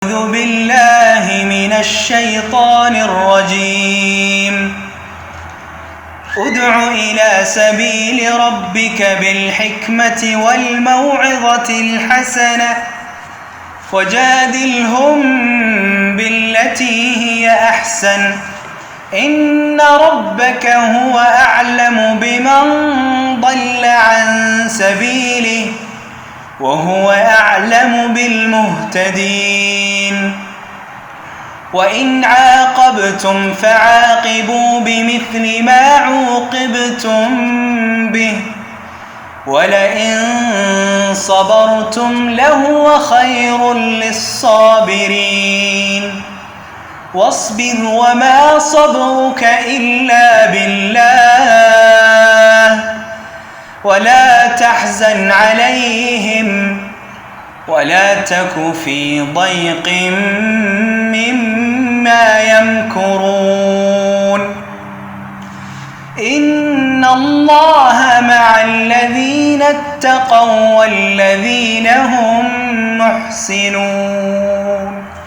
أعوذ بالله من الشيطان الرجيم. ادع إلى سبيل ربك بالحكمة والموعظة الحسنة وجادلهم بالتي هي أحسن إن ربك هو أعلم بمن ضل عن سبيله وهو أعلم بالمهتدين. وإن عاقبتم فعاقبوا بمثل ما عوقبتم به ولئن صبرتم لهو خير للصابرين. واصبر وما صبرك إلا بالله ولا تحزن عليهم ولا تك في ضيق مما يمكرون. إن الله مع الذين اتقوا والذين هم محسنون.